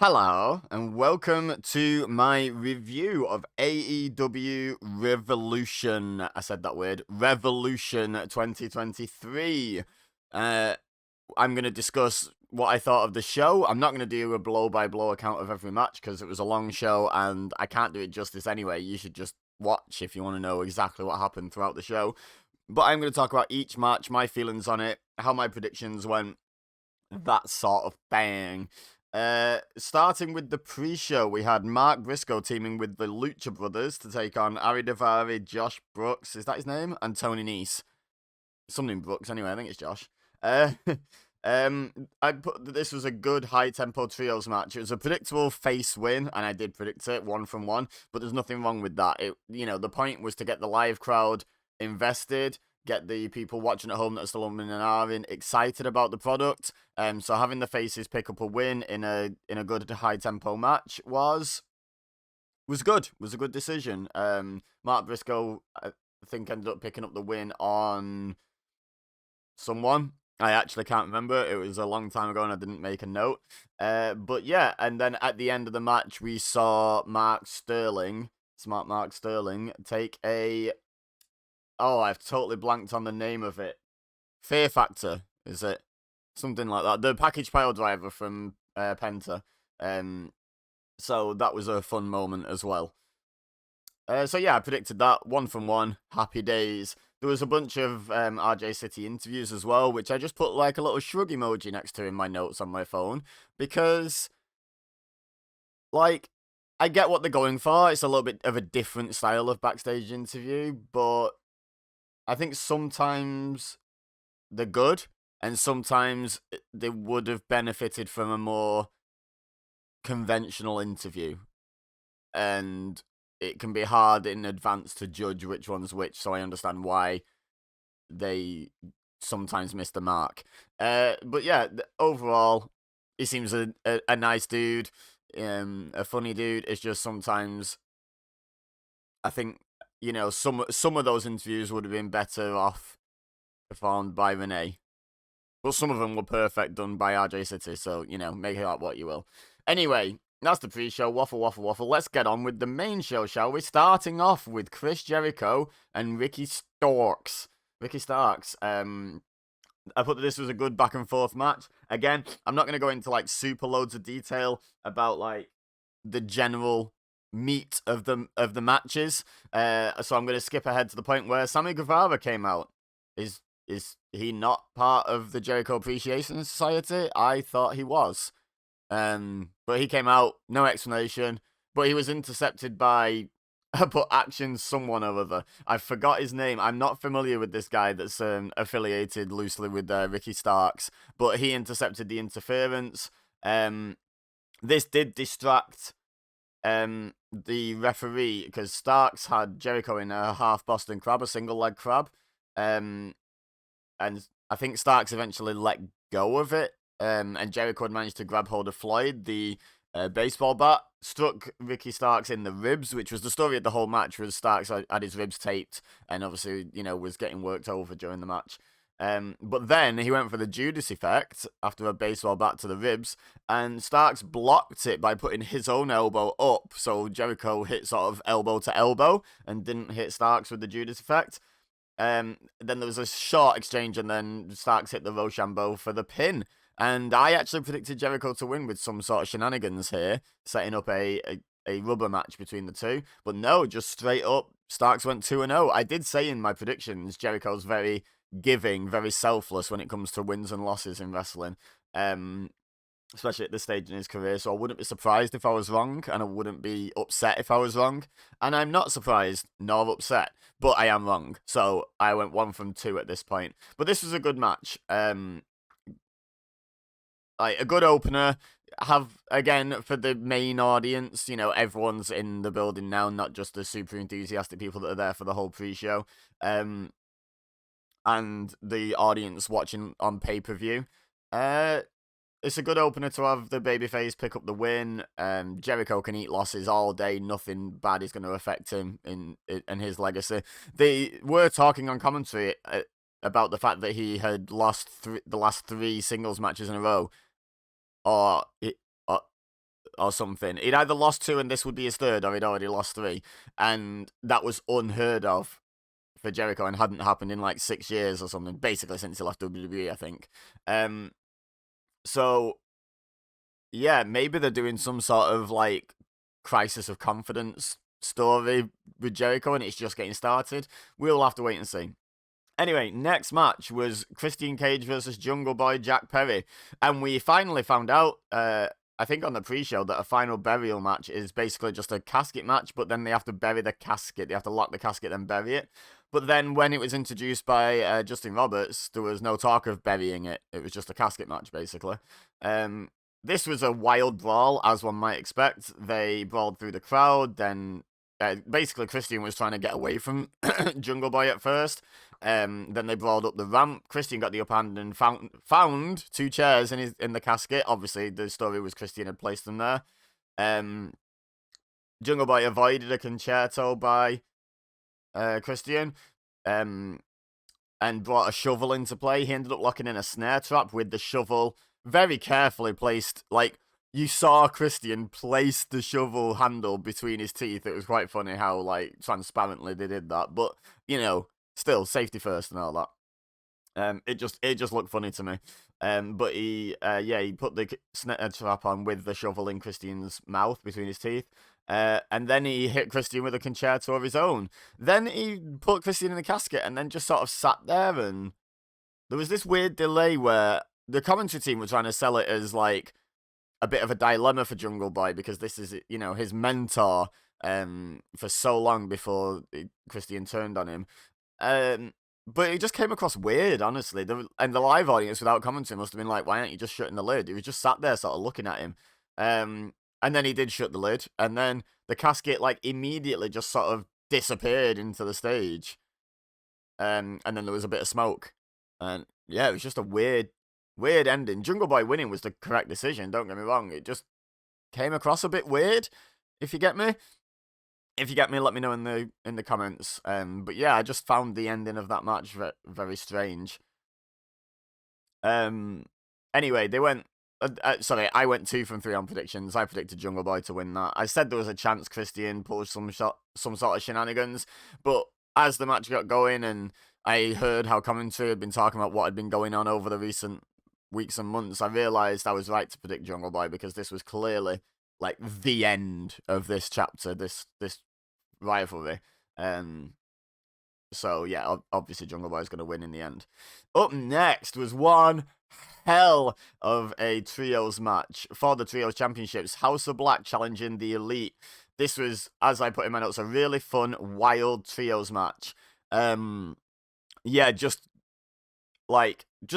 Hello, and welcome to my review of AEW Revolution. I said that word. Revolution 2023. I'm going to discuss what I thought of the show. I'm not going to do a blow-by-blow account of every match because it was a long show and I can't do it justice anyway. You should just watch if you want to know exactly what happened throughout the show. But I'm going to talk about each match, my feelings on it, how my predictions went, that sort of thing. Starting with the pre-show, we had Mark Briscoe teaming with the Lucha Brothers to take on Ari Daivari, Josh Brooks, is that his name? And Tony Nese. Something Brooks, anyway, I think it's Josh. I'd put that this was a good high-tempo trios match. It was a predictable face win, and I did predict it, 1-1, but there's nothing wrong with that. The point was to get the live crowd invested, get the people watching at home that are still umming and ahhing excited about the product. So having the faces pick up a win in a good high tempo match was good. Was a good decision. Mark Briscoe, I think, ended up picking up the win on someone. I actually can't remember. It was a long time ago and I didn't make a note. But yeah, and then at the end of the match, we saw Smart Mark Sterling, take a... Oh, I've totally blanked on the name of it. Fear Factor, is it? Something like that. The package pile driver from Penta. So that was a fun moment as well. So yeah, I predicted that. 1-1. Happy days. There was a bunch of RJ City interviews as well, which I just put like a little shrug emoji next to in my notes on my phone. Because, like, I get what they're going for. It's a little bit of a different style of backstage interview, but I think sometimes they're good, and sometimes they would have benefited from a more conventional interview. And it can be hard in advance to judge which one's which, so I understand why they sometimes miss the mark. But yeah, overall, he seems a nice dude, a funny dude. It's just sometimes, I think, some of those interviews would have been better off performed by Renee. But some of them were perfect, done by RJ City, so, make it out what you will. Anyway, that's the pre-show. Waffle, waffle, waffle. Let's get on with the main show, shall we? Starting off with Chris Jericho and Ricky Starks. I thought that this was a good back and forth match. Again, I'm not going to go into, like, super loads of detail about, like, the general meat of the matches. So I'm going to skip ahead to the point where Sammy Guevara came out. Is he not part of the Jericho Appreciation Society? I thought he was. But he came out, no explanation. But he was intercepted by someone or other. I forgot his name. I'm not familiar with this guy that's affiliated loosely with Ricky Starks. But he intercepted the interference. This did distract the referee because Starks had Jericho in a half Boston Crab, a single leg crab. And I think Starks eventually let go of it. And Jericho had managed to grab hold of Floyd. The baseball bat struck Ricky Starks in the ribs, which was the story of the whole match, was Starks had his ribs taped and obviously, was getting worked over during the match. But then he went for the Judas effect after a baseball bat to the ribs, and Starks blocked it by putting his own elbow up, so Jericho hit sort of elbow to elbow and didn't hit Starks with the Judas effect. Then there was a short exchange, and then Starks hit the Rochambeau for the pin. And I actually predicted Jericho to win with some sort of shenanigans here, setting up a rubber match between the two. But no, just straight up, Starks went 2-0. I did say in my predictions, Jericho's very giving, very selfless when it comes to wins and losses in wrestling. Especially at this stage in his career, so I wouldn't be surprised if I was wrong, and I wouldn't be upset if I was wrong. And I'm not surprised nor upset, but I am wrong. So I went 1-2 at this point. But this was a good match. Like a good opener. Have, again, for the main audience, everyone's in the building now, not just the super enthusiastic people that are there for the whole pre-show. And the audience watching on pay-per-view. It's a good opener to have the babyface pick up the win. Jericho can eat losses all day. Nothing bad is going to affect him in his legacy. They were talking on commentary about the fact that he had lost the last 3 singles matches in a row. Or or something. He'd either lost 2 and this would be his 3rd, or he'd already lost 3. And that was unheard of for Jericho and hadn't happened in like 6 years or something, basically since he left WWE, I think. So, yeah, maybe they're doing some sort of like crisis of confidence story with Jericho and it's just getting started. We'll have to wait and see. Anyway, next match was Christian Cage versus Jungle Boy Jack Perry. And we finally found out, I think on the pre-show, that a final burial match is basically just a casket match, but then they have to bury the casket. They have to lock the casket and bury it. But then when it was introduced by Justin Roberts, there was no talk of burying it. It was just a casket match, basically. This was a wild brawl, as one might expect. They brawled through the crowd, then basically Christian was trying to get away from Jungle Boy at first. Then they brawled up the ramp. Christian got the upper hand and found 2 chairs in the casket. Obviously, the story was Christian had placed them there. Jungle Boy avoided a concerto by Christian and brought a shovel into play. He ended up locking in a snare trap with the shovel very carefully placed. Like, you saw Christian place the shovel handle between his teeth. It was quite funny how, like, transparently they did that. But, you know, still, safety first and all that. It just looked funny to me. But he put the snare trap on with the shovel in Christian's mouth between his teeth. And then he hit Christian with a concerto of his own. Then he put Christian in the casket and then just sort of sat there. And there was this weird delay where the commentary team were trying to sell it as, like, a bit of a dilemma for Jungle Boy because this is, you know, his mentor for so long before Christian turned on him. But it just came across weird, honestly. And the live audience without commentary must have been like, why aren't you just shutting the lid? He was just sat there sort of looking at him. And then he did shut the lid. And then the casket, like, immediately just sort of disappeared into the stage. And then there was a bit of smoke. And yeah, it was just a weird ending. Jungle Boy winning was the correct decision, don't get me wrong. It just came across a bit weird, if you get me. If you get me, let me know in the comments. But yeah, I just found the ending of that match very strange. Anyway, they went... sorry, I went 2 from 3 on predictions. I predicted Jungle Boy to win that. I said there was a chance Christian pulled some sort of shenanigans, but as the match got going and I heard how commentary had been talking about what had been going on over the recent weeks and months, I realised I was right to predict Jungle Boy because this was clearly, like, the end of this chapter, this rivalry. So, yeah, obviously Jungle Boy is going to win in the end. Up next was one hell of a trios match for the trios championships. House of Black challenging the Elite. This was, as I put in my notes, a really fun, wild trios match. Yeah, just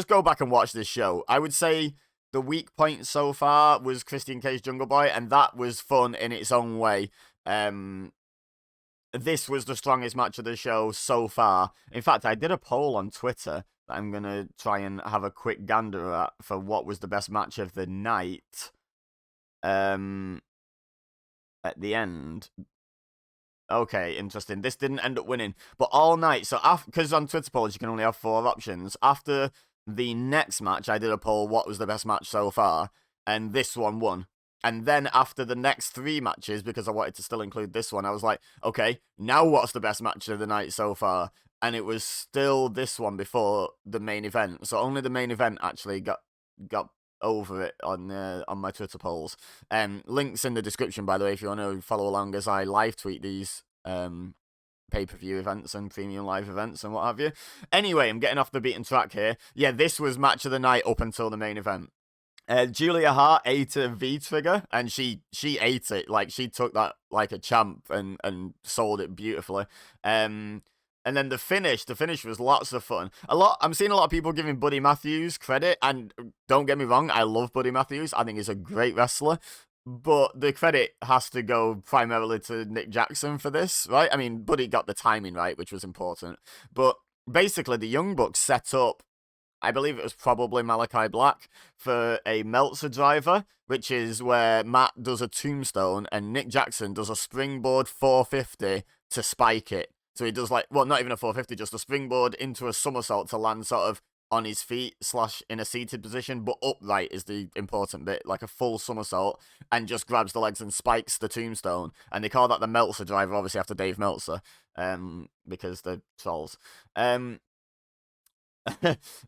go back and watch this show. I would say the weak point so far was Christian Cage Jungle Boy, and that was fun in its own way. This was the strongest match of the show so far. In fact, I did a poll on Twitter that I'm going to try and have a quick gander at for what was the best match of the night. At the end. Okay, interesting. This didn't end up winning. But all night, so because on Twitter polls you can only have 4 options. After the next match, I did a poll, what was the best match so far? And this one won. And then after the next 3 matches, because I wanted to still include this one, I was like, okay, now what's the best match of the night so far? And it was still this one before the main event. So only the main event actually got over it on my Twitter polls. Links in the description, by the way, if you want to follow along as I live tweet these pay-per-view events and premium live events and what have you. Anyway, I'm getting off the beaten track here. Yeah, this was match of the night up until the main event. Julia Hart ate a V-trigger, and she ate it. Like, she took that like a champ and sold it beautifully. And then the finish was lots of fun. I'm seeing a lot of people giving Buddy Matthews credit, and don't get me wrong, I love Buddy Matthews. I think he's a great wrestler. But the credit has to go primarily to Nick Jackson for this, right? I mean, Buddy got the timing right, which was important. But basically, the Young Bucks set up, I believe it was probably Malachi Black, for a Meltzer driver, which is where Matt does a tombstone and Nick Jackson does a springboard 450 to spike it. So he does, like, well, not even a 450, just a springboard into a somersault to land sort of on his feet / in a seated position, but upright is the important bit, like a full somersault, and just grabs the legs and spikes the tombstone. And they call that the Meltzer driver, obviously after Dave Meltzer, because they're trolls.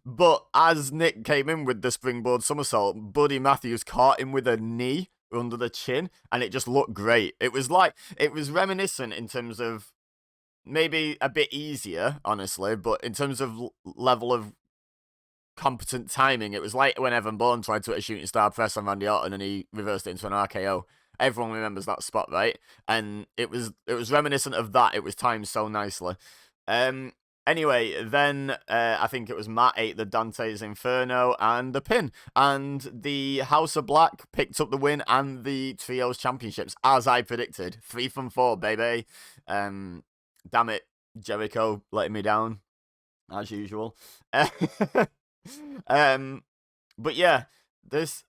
But as Nick came in with the springboard somersault, Buddy Matthews caught him with a knee under the chin, and it just looked great. It was reminiscent in terms of maybe a bit easier, honestly, but in terms of level of competent timing, it was like when Evan Bourne tried to hit a shooting star press on Randy Orton and he reversed it into an RKO. Everyone remembers that spot, right? And it was reminiscent of that. It was timed so nicely. Anyway, then I think it was Matt ate the Dante's Inferno and the pin. And the House of Black picked up the win and the Trios Championships, as I predicted. 3 from 4, baby. Damn it, Jericho letting me down, as usual. But yeah, this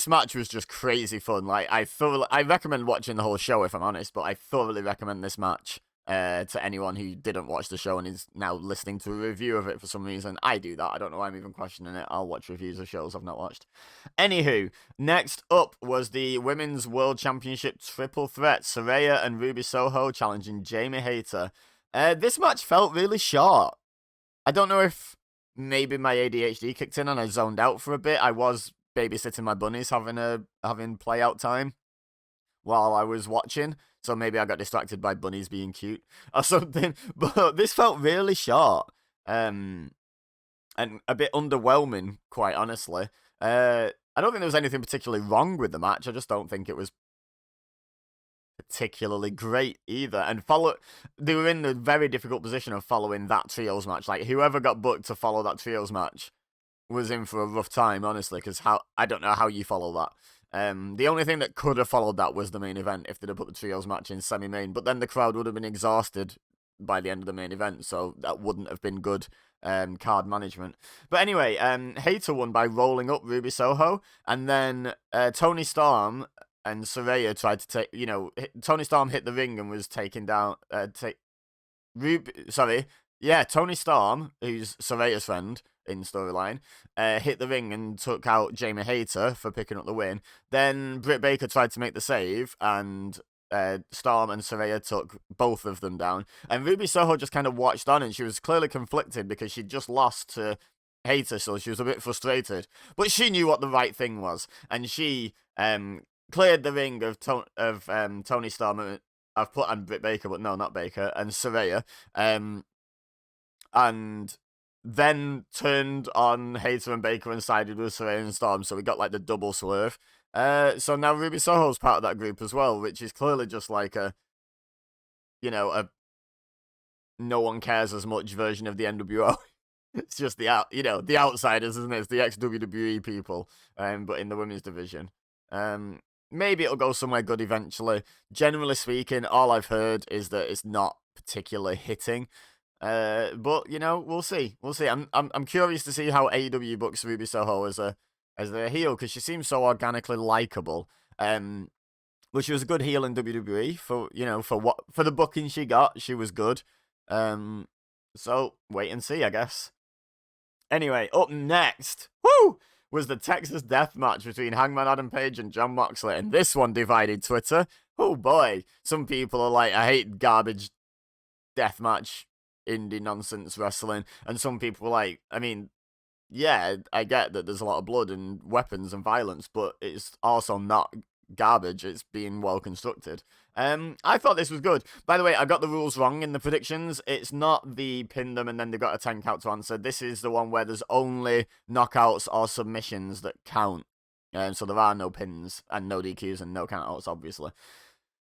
match was just crazy fun. Like, I recommend watching the whole show if I'm honest, but I thoroughly recommend this match to anyone who didn't watch the show and is now listening to a review of it for some reason. I do that. I don't know why I'm even questioning it. I'll watch reviews of shows I've not watched. Anywho, next up was the Women's World Championship Triple Threat. Saraya and Ruby Soho challenging Jamie Hayter. This match felt really short. I don't know if maybe my ADHD kicked in and I zoned out for a bit. I was babysitting my bunnies having play out time while I was watching, so maybe I got distracted by bunnies being cute or something. But this felt really short, and a bit underwhelming, quite honestly. I don't think there was anything particularly wrong with the match. I just don't think it was particularly great either. And they were in the very difficult position of following that trios match. Like, whoever got booked to follow that trios match was in for a rough time, honestly, because I don't know how you follow that. The only thing that could have followed that was the main event if they'd have put the trios match in semi-main, but then the crowd would have been exhausted by the end of the main event, so that wouldn't have been good card management. But anyway, Hayter won by rolling up Ruby Soho, and then Tony Storm and Saraya tried to take, Tony Storm hit the ring and was taken down, Tony Storm, who's Saraya's friend in storyline, hit the ring and took out Jamie Hayter for picking up the win. Then Britt Baker tried to make the save, and Storm and Saraya took both of them down. And Ruby Soho just kind of watched on, and she was clearly conflicted because she'd just lost to Hayter, so she was a bit frustrated. But she knew what the right thing was, and she cleared the ring of Tony Storm. I've put on Britt Baker, but no, not Baker, and Saraya. And then turned on Hayter and Baker and sided with Saraya and Storm, so we got like the double swerve. So now Ruby Soho's part of that group as well, which is clearly just like a no one cares as much version of the NWO. It's just the outsiders, isn't it? It's the ex-WWE people, but in the women's division. Maybe it'll go somewhere good eventually. Generally speaking, all I've heard is that it's not particularly hitting. But we'll see. I'm curious to see how AEW books Ruby Soho as a heel, because she seems so organically likable. Well, she was a good heel in WWE for the booking she got. She was good. So wait and see, I guess. Anyway, up next, was the Texas Death Match between Hangman Adam Page and Jon Moxley, and this one divided Twitter. Oh boy, some people are like, I hate garbage deathmatch indie nonsense wrestling, and some people were like, I mean, yeah, I get that there's a lot of blood and weapons and violence, but it's also not garbage. It's being well constructed. I thought this was good. By the way, I got the rules wrong in the predictions. It's not the pin them and then they got a 10 count to answer. This is the one where there's only knockouts or submissions that count. So there are no pins and no DQs and no countouts, obviously.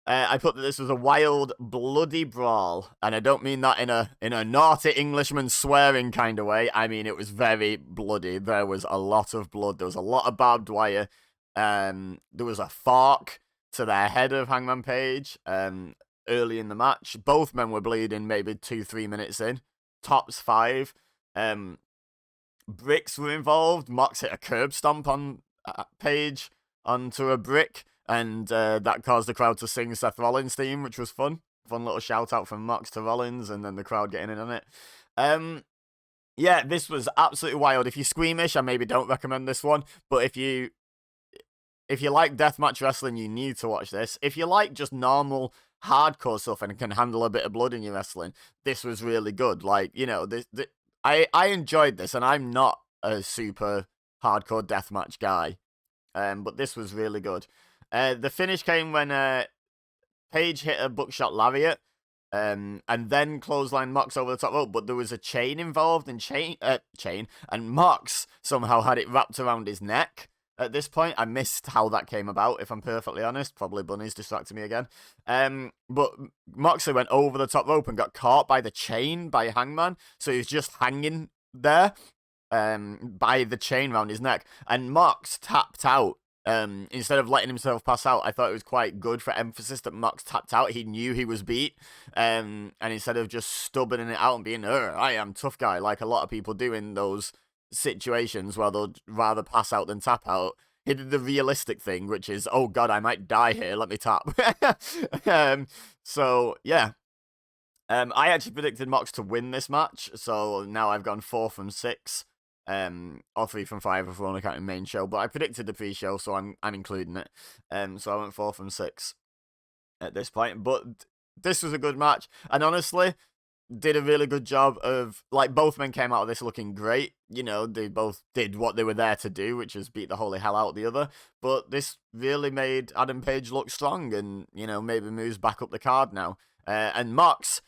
I put that this was a wild, bloody brawl, and I don't mean that in a naughty Englishman swearing kind of way. I mean it was very bloody. There was a lot of blood. There was a lot of barbed wire. There was a fork to the head of Hangman Page early in the match. Both men were bleeding maybe 2-3 minutes in. Tops 5. Bricks were involved. Mox hit a curb stomp on Page onto a brick, and that caused the crowd to sing Seth Rollins' theme, which was fun. Fun little shout out from Mox to Rollins, and then the crowd getting in on it. Yeah, this was absolutely wild. If you're squeamish, I maybe don't recommend this one. But if you like deathmatch wrestling, you need to watch this. If you like just normal hardcore stuff and can handle a bit of blood in your wrestling, this was really good. Like, you know, I enjoyed this, and I'm not a super hardcore deathmatch guy. But this was really good. The finish came when Paige hit a buckshot lariat, and then clothesline Mox over the top rope, but there was a chain involved, and and Mox somehow had it wrapped around his neck. At this point, I missed how that came about, if I'm perfectly honest. Probably Bunny's distracted me again. But Moxley went over the top rope and got caught by the chain by Hangman, so he was just hanging there by the chain around his neck, and Mox tapped out. Instead of letting himself pass out, I thought it was quite good for emphasis that Mox tapped out. He knew he was beat, and instead of just stubborning it out and being, I am tough guy, like a lot of people do in those situations where they'll rather pass out than tap out, he did the realistic thing, which is, oh god, I might die here, let me tap. So, yeah. I actually predicted Mox to win this match, so now I've gone 4 from 6. Or 3 from 5 if we're only counting main show, but I predicted the pre-show, so I'm including it. So I went 4 from 6 at this point. But this was a good match, and honestly, did a really good job of, like, both men came out of this looking great. You know, they both did what they were there to do, which is beat the holy hell out of the other. But this really made Adam Page look strong, and, you know, maybe moves back up the card now. And Mox,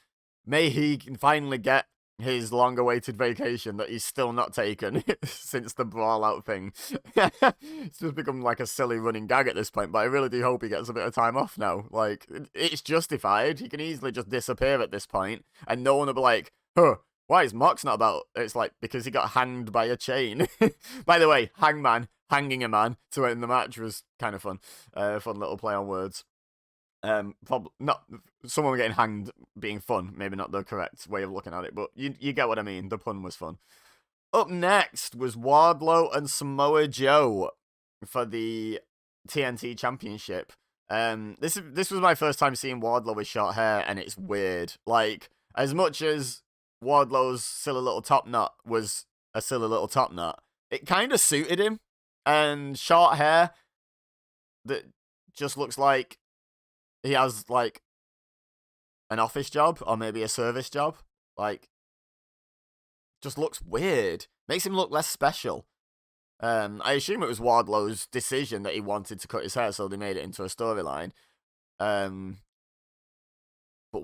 may he finally get his long-awaited vacation that he's still not taken since the brawl-out thing. It's just become like a silly running gag at this point, but I really do hope he gets a bit of time off now. Like, it's justified. He can easily just disappear at this point, and no one will be like, why is Mox not about? It's like, because he got hanged by a chain. By the way, Hangman, hanging a man to end the match was kind of fun. Fun little play on words. Probably not someone getting hanged being fun, maybe not the correct way of looking at it, but you get what I mean. The pun was fun. Up next was Wardlow and Samoa Joe for the TNT Championship. This was my first time seeing Wardlow with short hair, and it's weird. Like, as much as Wardlow's silly little top knot was a silly little top knot, it kind of suited him, and short hair that just looks like he has, like, an office job or maybe a service job. Like, just looks weird. Makes him look less special. I assume it was Wardlow's decision that he wanted to cut his hair, so they made it into a storyline. But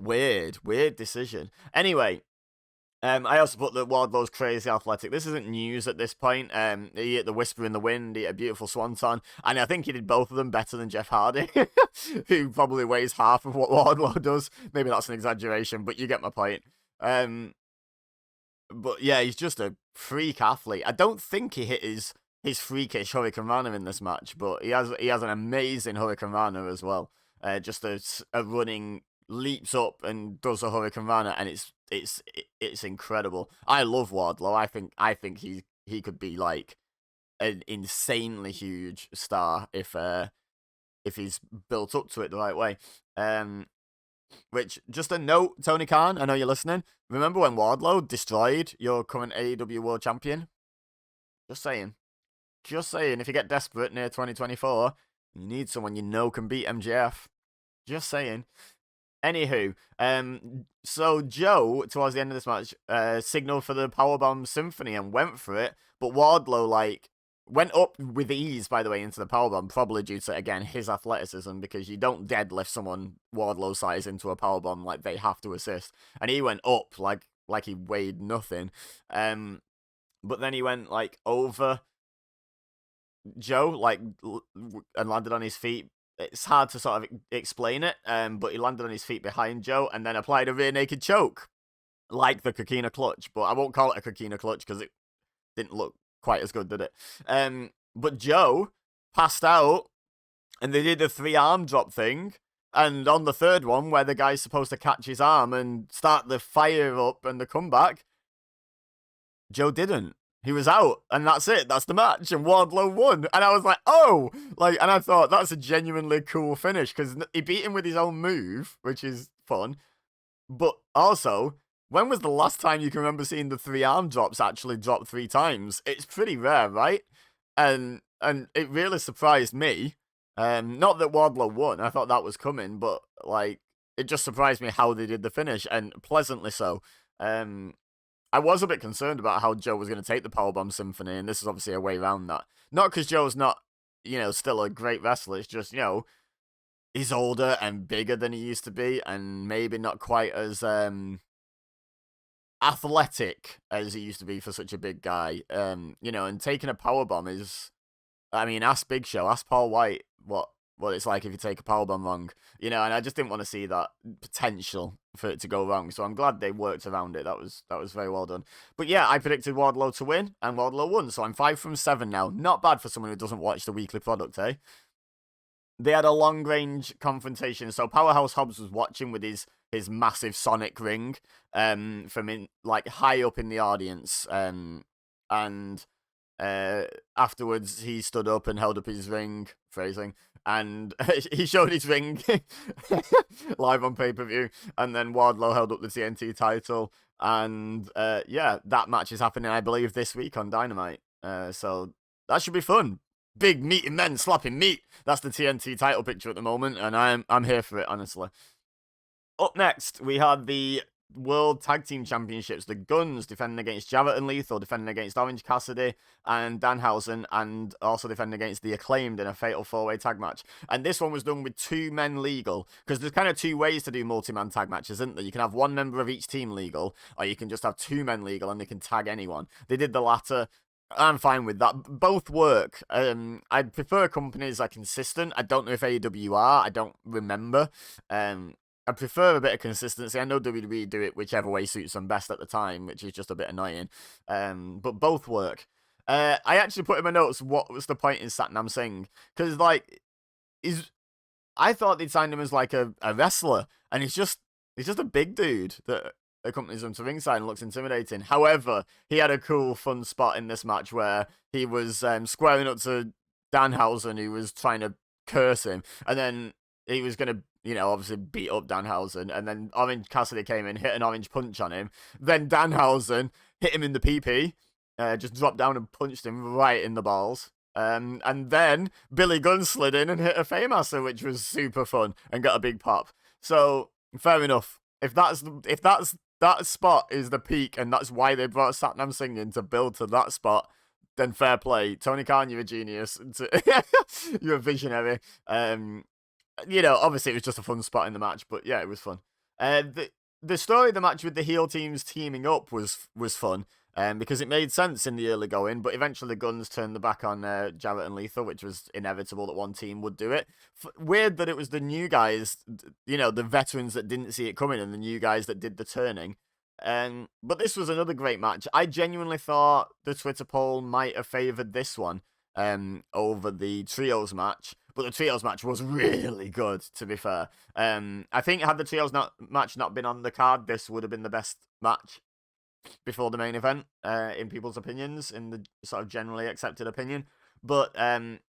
weird decision. Anyway, I also put that Wardlow's crazy athletic. This isn't news at this point. He hit the Whisper in the Wind, he hit a beautiful swanton, and I think he did both of them better than Jeff Hardy, who probably weighs half of what Wardlow does. Maybe that's an exaggeration, but you get my point. But yeah, he's just a freak athlete. I don't think he hit his freakish Hurricane Rana in this match, but he has an amazing Hurricane Rana as well. Just a running leaps up and does a Hurricane Rana, and it's incredible. I love Wardlow. I think he could be like an insanely huge star if he's built up to it the right way. Which, just a note, Tony Khan, I know you're listening. Remember when Wardlow destroyed your current AEW World Champion? Just saying. If you get desperate near 2024, you need someone you know can beat MJF. Just saying. Anywho, so Joe, towards the end of this match, signaled for the Powerbomb Symphony and went for it, but Wardlow, like, went up with ease, by the way, into the Powerbomb, probably due to, again, his athleticism, because you don't deadlift someone Wardlow size into a Powerbomb, like, they have to assist, and he went up, like he weighed nothing, but then he went, like, over Joe, like, and landed on his feet. It's hard to sort of explain it, but he landed on his feet behind Joe and then applied a rear naked choke, like the Coquina Clutch, but I won't call it a Coquina Clutch because it didn't look quite as good, did it? But Joe passed out, and they did a 3-arm drop thing, and on the third one, where the guy's supposed to catch his arm and start the fire up and the comeback, Joe didn't. He was out, and that's it. That's the match, and Wardlow won. And I was like, oh! Like, and I thought, that's a genuinely cool finish, because he beat him with his own move, which is fun. But also, When was the last time you can remember seeing the 3 arm drops actually drop 3 times? It's pretty rare, right? And it really surprised me. Not that Wardlow won, I thought that was coming, but like it just surprised me how they did the finish, and pleasantly so. I was a bit concerned about how Joe was going to take the Powerbomb Symphony, and this is obviously a way around that. Not because Joe's not, still a great wrestler. It's just, he's older and bigger than he used to be, and maybe not quite as athletic as he used to be for such a big guy. And taking a Powerbomb is, I mean, ask Big Show, ask Paul White what it's like if you take a powerbomb wrong, and I just didn't want to see that potential for it to go wrong. So I'm glad they worked around it. That was very well done. But yeah, I predicted Wardlow to win, and Wardlow won. So I'm 5 from 7 now. Not bad for someone who doesn't watch the weekly product, eh? They had a long range confrontation. So Powerhouse Hobbs was watching with his massive sonic ring, from like high up in the audience, and afterwards he stood up and held up his ring, phrasing, and he showed his ring live on pay-per-view, and then Wardlow held up the TNT title, and yeah, that match is happening, I believe, this week on Dynamite, so that should be fun. Big meaty men slapping meat. That's the TNT title picture at the moment, and I'm here for it, honestly. Up next, we had the World Tag Team Championships. The Guns defending against Jarrett and Lethal, defending against Orange Cassidy and Danhausen, and also defending against the Acclaimed in a fatal 4-way tag match. And this one was done with 2 men legal, because there's kind of 2 ways to do multi-man tag matches, isn't there? You can have 1 member of each team legal, or you can just have 2 men legal and they can tag anyone. They did the latter. I'm fine with that. Both work. I'd prefer companies that are consistent. I don't know if AEW are. I don't remember. I prefer a bit of consistency. I know WWE do it whichever way suits them best at the time, which is just a bit annoying. But both work. I actually put in my notes what was the point in Satnam Singh, because like, I thought they'd signed him as like a wrestler, and he's just a big dude that accompanies him to ringside and looks intimidating. However, he had a cool, fun spot in this match where he was squaring up to Danhausen, who was trying to curse him, and then he was going to, obviously beat up Danhausen, and then Orange Cassidy came in, hit an orange punch on him. Then Danhausen hit him in the PP, just dropped down and punched him right in the balls. And then Billy Gunn slid in and hit a Faymaster, which was super fun and got a big pop. So fair enough. If that spot is the peak, and that's why they brought Satnam Singh in to build to that spot, then fair play. Tony Khan, you're a genius. You're a visionary. Obviously it was just a fun spot in the match, but yeah, it was fun. The story of the match with the heel teams teaming up was fun, because it made sense in the early going, but eventually the Guns turned the back on Jarrett and Lethal, which was inevitable that one team would do it. Weird that it was the new guys, the veterans that didn't see it coming, and the new guys that did the turning. But this was another great match. I genuinely thought the Twitter poll might have favoured this one over the Trios match. But the Trios match was really good, to be fair. I think had the Trios match not been on the card, this would have been the best match before the main event, in people's opinions, in the sort of generally accepted opinion. But,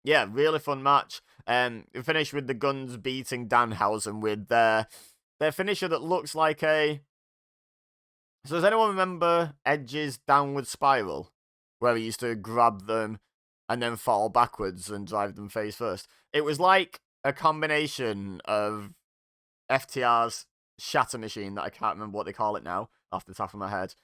yeah, really fun match. We finished with the Guns beating Danhausen with their finisher that looks like a... So does anyone remember Edge's downward spiral? Where he used to grab them and then fall backwards and drive them face first. It was like a combination of FTR's shatter machine, that I can't remember what they call it now, off the top of my head.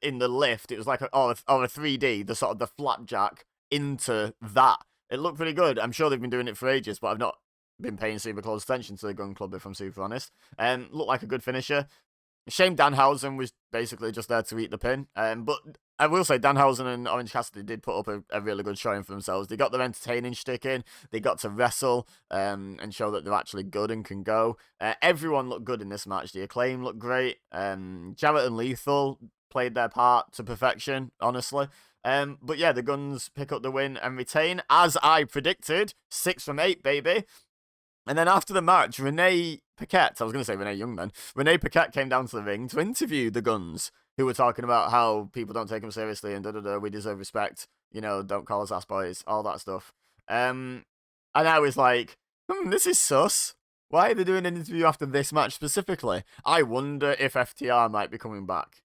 In the lift, it was like a 3D, the sort of the flapjack into that. It looked pretty good. I'm sure they've been doing it for ages, but I've not been paying super close attention to the Gun Club, if I'm super honest. Looked like a good finisher. Shame Danhausen was basically just there to eat the pin. But I will say Danhausen and Orange Cassidy did put up a really good showing for themselves. They got their entertaining shtick in. They got to wrestle and show that they're actually good and can go. Everyone looked good in this match. The Acclaim looked great. Jarrett and Lethal played their part to perfection, honestly. But yeah, the Guns pick up the win and retain, as I predicted. 6 from 8, baby. And then after the match, Renee Paquette, I was going to say Renee Young then, Renee Paquette came down to the ring to interview the Guns, who were talking about how people don't take them seriously and we deserve respect, don't call us ass boys, all that stuff. And I was like, this is sus. Why are they doing an interview after this match specifically? I wonder if FTR might be coming back.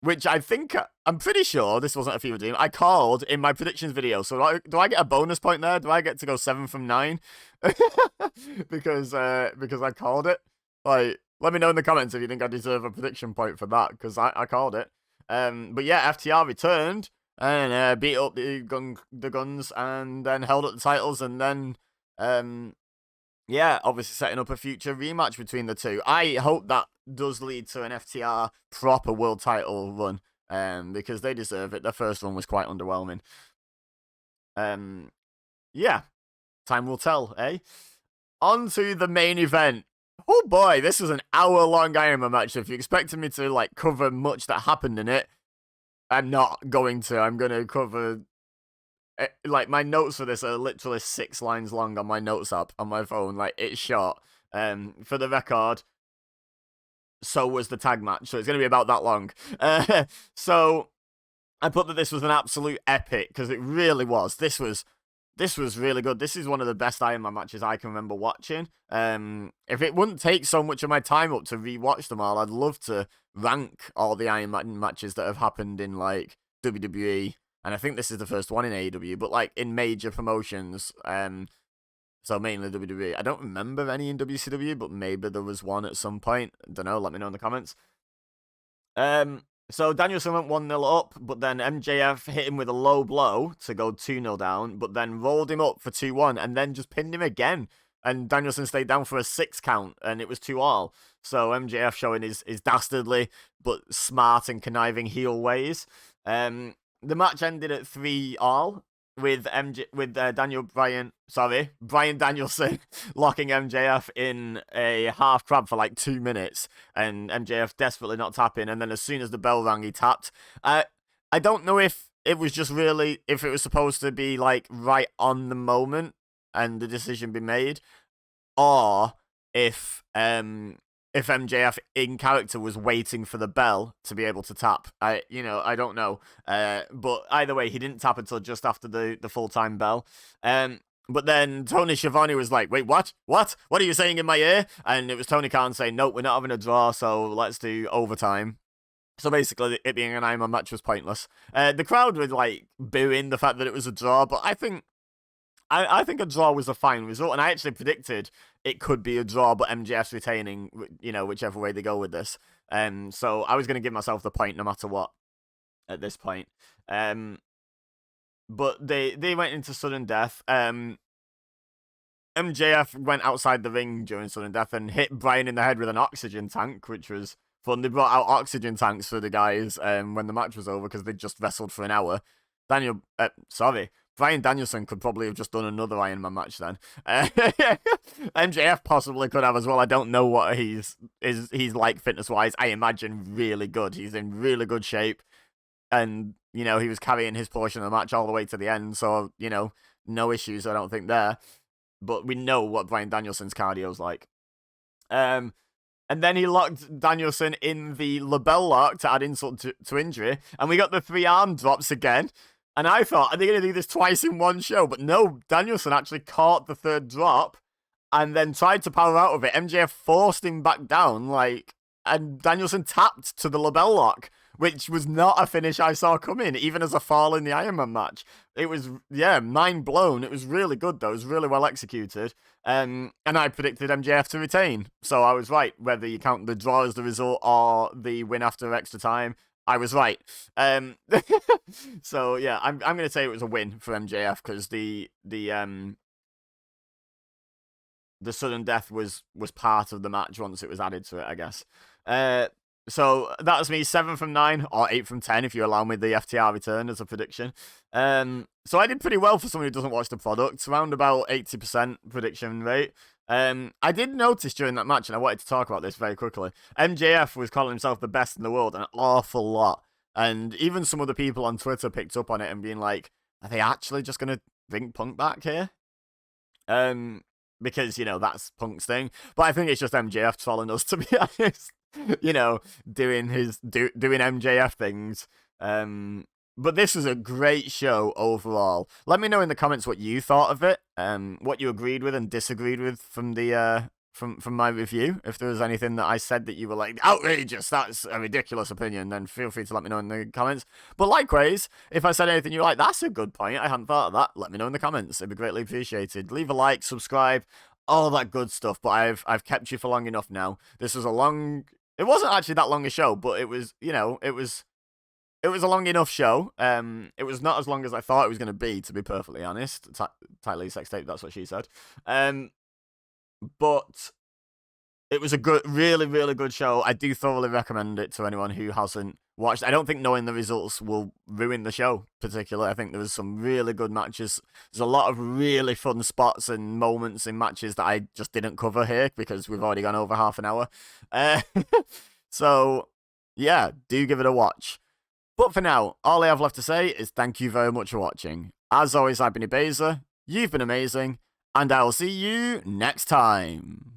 Which I think, I'm pretty sure this wasn't a fever dream. I called in my predictions video. So do I get a bonus point there? Do I get to go 7 from 9? because I called it. Like, let me know in the comments if you think I deserve a prediction point for that, because I called it. But yeah, FTR returned and beat up the Guns and then held up the titles, and then yeah, obviously setting up a future rematch between the two. I hope that does lead to an FTR proper world title run, because they deserve it. Their first one was quite underwhelming. Yeah, time will tell, eh? On to the main event. Oh boy, this was an hour-long Iron Man match. If you expected me to like cover much that happened in it, I'm not going to. I'm going to cover... Like, my notes for this are literally 6 lines long on my notes app on my phone. Like, it's short. For the record, so was the tag match. So it's going to be about that long. So I put that this was an absolute epic, because it really was. This was really good. This is one of the best Iron Man matches I can remember watching. If it wouldn't take so much of my time up to rewatch them all, I'd love to rank all the Iron Man matches that have happened in, like, WWE. And I think this is the first one in AEW, but like in major promotions, so mainly WWE. I don't remember any in WCW, but maybe there was one at some point. I don't know, let me know in the comments. So Danielson went 1-0 up, but then MJF hit him with a low blow to go 2-0 down, but then rolled him up for 2-1, and then just pinned him again. And Danielson stayed down for a 6 count, and it was 2-all. So MJF showing his dastardly, but smart and conniving heel ways. The match ended at 3-all with Bryan Danielson locking MJF in a half crab for like 2 minutes, and MJF desperately not tapping, and then as soon as the bell rang, he tapped. I don't know if it was just really, if it was supposed to be like right on the moment and the decision be made, or if MJF in character was waiting for the bell to be able to tap. I don't know. But either way, he didn't tap until just after the full-time bell. But then Tony Schiavone was like, wait, what? What are you saying in my ear? And it was Tony Khan saying, nope, we're not having a draw, so let's do overtime. So basically, it being an Iron Man match was pointless. The crowd were like booing the fact that it was a draw, but I think a draw was a fine result, and I actually predicted it could be a draw, but MJF's retaining, whichever way they go with this. So I was going to give myself the point no matter what at this point. But they went into sudden death. MJF went outside the ring during sudden death and hit Bryan in the head with an oxygen tank, which was fun. They brought out oxygen tanks for the guys when the match was over, because they just wrestled for an hour. Bryan Danielson could probably have just done another Iron Man match then. MJF possibly could have as well. I don't know what he's like fitness-wise. I imagine really good. He's in really good shape. And, he was carrying his portion of the match all the way to the end. So, no issues, I don't think, there. But we know what Bryan Danielson's cardio's like. And then he locked Danielson in the label lock to add insult to injury. And we got the 3-arm drops again. And I thought, are they going to do this twice in one show? But no, Danielson actually caught the 3rd drop and then tried to power out of it. MJF forced him back down, and Danielson tapped to the label lock, which was not a finish I saw coming, even as a fall in the Iron Man match. It was, mind blown. It was really good, though. It was really well executed. And I predicted MJF to retain. So I was right, whether you count the draw as the result or the win after extra time. I was right. So yeah, I'm gonna say it was a win for MJF, because the sudden death was part of the match once it was added to it, I guess. So that's me, 7 from 9 or 8 from 10 if you allow me the FTR return as a prediction. So I did pretty well for someone who doesn't watch the product, around about 80% prediction rate. I did notice during that match, and I wanted to talk about this very quickly, MJF was calling himself the best in the world an awful lot. And even some of the people on Twitter picked up on it and being like, are they actually just going to bring Punk back here? Because, that's Punk's thing. But I think it's just MJF trolling us, to be honest. Doing MJF things. But this was a great show overall. Let me know in the comments what you thought of it, what you agreed with and disagreed with from the from my review. If there was anything that I said that you were like, outrageous, that's a ridiculous opinion, then feel free to let me know in the comments. But likewise, if I said anything you're like, that's a good point, I hadn't thought of that, let me know in the comments. It'd be greatly appreciated. Leave a like, subscribe, all that good stuff. But I've kept you for long enough now. This was it wasn't actually that long a show, but it was, it was a long enough show. It was not as long as I thought it was going to be perfectly honest. Tightly sex tape, that's what she said. But it was a good, really, really good show. I do thoroughly recommend it to anyone who hasn't watched. I don't think knowing the results will ruin the show, particularly. I think there was some really good matches. There's a lot of really fun spots and moments in matches that I just didn't cover here because we've already gone over half an hour. So, yeah, do give it a watch. But for now, all I have left to say is thank you very much for watching. As always, I've been EBEZA, you've been amazing, and I'll see you next time.